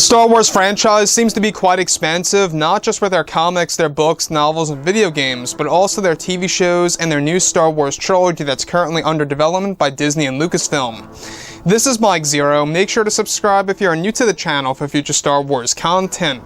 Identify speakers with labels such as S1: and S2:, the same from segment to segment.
S1: Star Wars franchise seems to be quite expansive, not just with their comics, their books, novels, and video games, but also their TV shows and their new Star Wars trilogy that's currently under development by Disney and Lucasfilm. This is Mike Zero. Make sure to subscribe if you are new to the channel for future Star Wars content.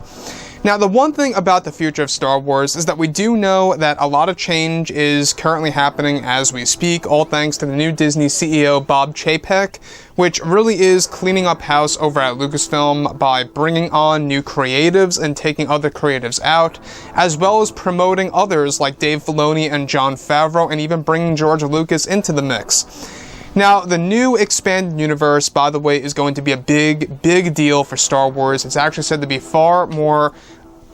S1: Now, the one thing about the future of Star Wars is that we do know that a lot of change is currently happening as we speak, all thanks to the new Disney CEO Bob Chapek, which really is cleaning up house over at Lucasfilm by bringing on new creatives and taking other creatives out, as well as promoting others like Dave Filoni and Jon Favreau, and even bringing George Lucas into the mix. Now, the new expanded universe, by the way, is going to be a big deal for Star Wars. It's actually said to be far more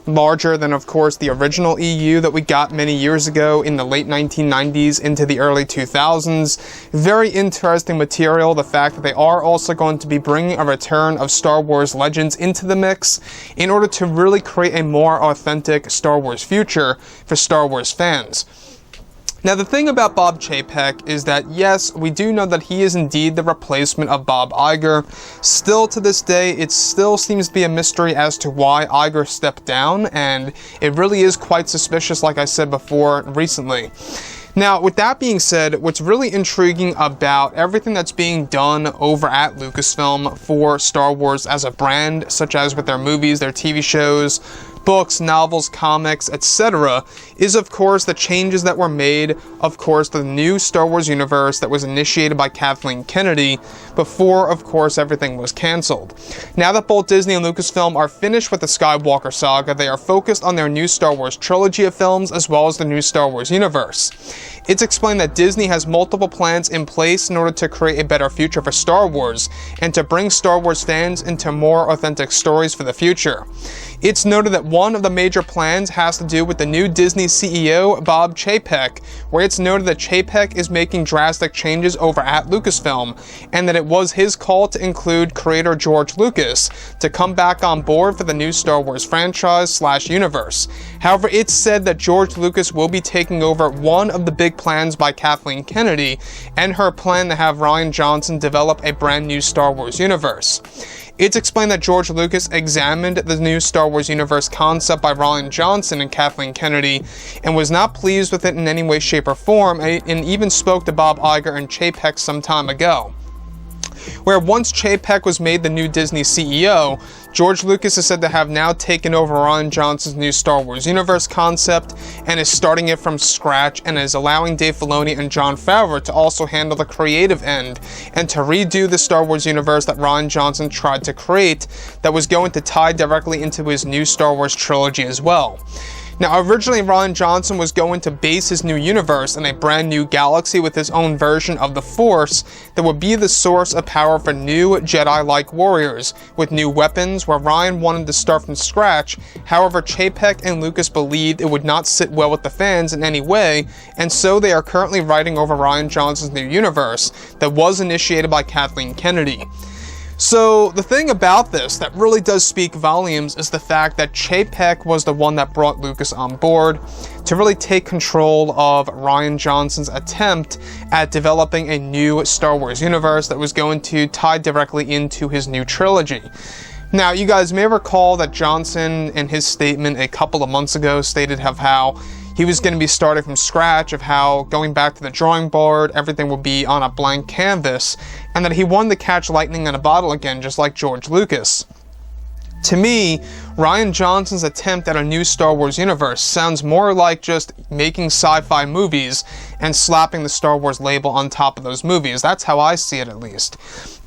S1: larger than, of course, the original EU that we got many years ago in the late 1990s into the early 2000s. Very interesting material, the fact that they are also going to be bringing a return of Star Wars Legends into the mix in order to really create a more authentic Star Wars future for Star Wars fans. Now, the thing about Bob Chapek is that, yes, we do know that he is indeed the replacement of Bob Iger. Still, to this day, it still seems to be a mystery as to why Iger stepped down, and it really is quite suspicious, like I said before, recently. Now, with that being said, what's really intriguing about everything that's being done over at Lucasfilm for Star Wars as a brand, such as with their movies, their TV shows, books, novels, comics, etc., is of course the changes that were made, of course, the new Star Wars universe that was initiated by Kathleen Kennedy before, of course, everything was cancelled. Now that both Disney and Lucasfilm are finished with the Skywalker saga, they are focused on their new Star Wars trilogy of films as well as the new Star Wars universe. It's explained that Disney has multiple plans in place in order to create a better future for Star Wars and to bring Star Wars fans into more authentic stories for the future. It's noted that one of the major plans has to do with the new Disney CEO, Bob Chapek, where it's noted that Chapek is making drastic changes over at Lucasfilm, and that it was his call to include creator George Lucas to come back on board for the new Star Wars franchise/universe. However, it's said that George Lucas will be taking over one of the big plans by Kathleen Kennedy, and her plan to have Rian Johnson develop a brand new Star Wars universe. It's explained that George Lucas examined the new Star Wars universe concept by Rian Johnson and Kathleen Kennedy and was not pleased with it in any way, shape, or form, and even spoke to Bob Iger and Chapek some time ago. Where once Chapek was made the new Disney CEO, George Lucas is said to have now taken over Rian Johnson's new Star Wars universe concept and is starting it from scratch and is allowing Dave Filoni and Jon Favreau to also handle the creative end and to redo the Star Wars universe that Rian Johnson tried to create that was going to tie directly into his new Star Wars trilogy as well. Now, originally, Rian Johnson was going to base his new universe in a brand new galaxy with his own version of the Force that would be the source of power for new Jedi-like warriors, with new weapons, where Rian wanted to start from scratch. However, Chapek and Lucas believed it would not sit well with the fans in any way, and so they are currently writing over Rian Johnson's new universe that was initiated by Kathleen Kennedy. So, the thing about this that really does speak volumes is the fact that Chapek was the one that brought Lucas on board to really take control of Rian Johnson's attempt at developing a new Star Wars universe that was going to tie directly into his new trilogy. Now, you guys may recall that Johnson, in his statement a couple of months ago, stated of how he was going to be starting from scratch, of how going back to the drawing board, everything would be on a blank canvas, and that he wanted to catch lightning in a bottle again, just like George Lucas. To me, Rian Johnson's attempt at a new Star Wars universe sounds more like just making sci-fi movies and slapping the Star Wars label on top of those movies. That's how I see it, at least.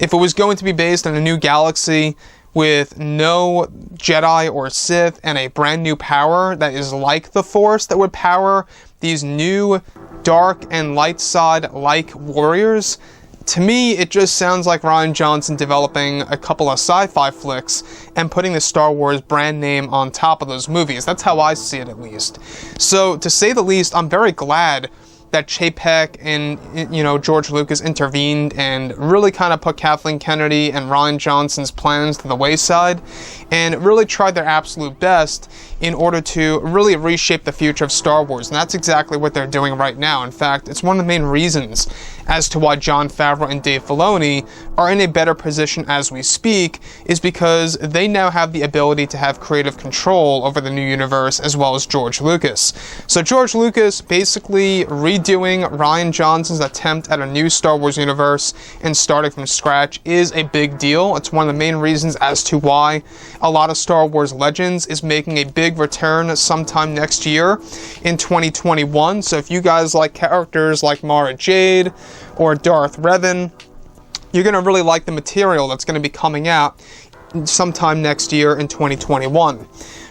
S1: If it was going to be based in a new galaxy with no Jedi or Sith and a brand new power that is like the Force that would power these new dark and light side-like warriors, to me, it just sounds like Rian Johnson developing a couple of sci-fi flicks and putting the Star Wars brand name on top of those movies. That's how I see it, at least. So, to say the least, I'm very glad that Chapek and, George Lucas intervened and really kind of put Kathleen Kennedy and Rian Johnson's plans to the wayside and really tried their absolute best in order to really reshape the future of Star Wars, and that's exactly what they're doing right now. In fact, it's one of the main reasons as to why Jon Favreau and Dave Filoni are in a better position as we speak, is because they now have the ability to have creative control over the new universe, as well as George Lucas. So George Lucas basically redoing Rian Johnson's attempt at a new Star Wars universe and starting from scratch is a big deal. It's one of the main reasons as to why a lot of Star Wars Legends is making a big return sometime next year in 2021. So if you guys like characters like Mara Jade or Darth Revan, you're going to really like the material that's going to be coming out sometime next year in 2021.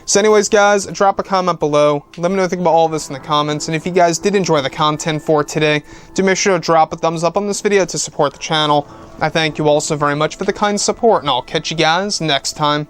S1: So anyways, guys, drop a comment below. Let me know what you think about all this in the comments. And if you guys did enjoy the content for today, do make sure to drop a thumbs up on this video to support the channel. I thank you all so very much for the kind support, and I'll catch you guys next time.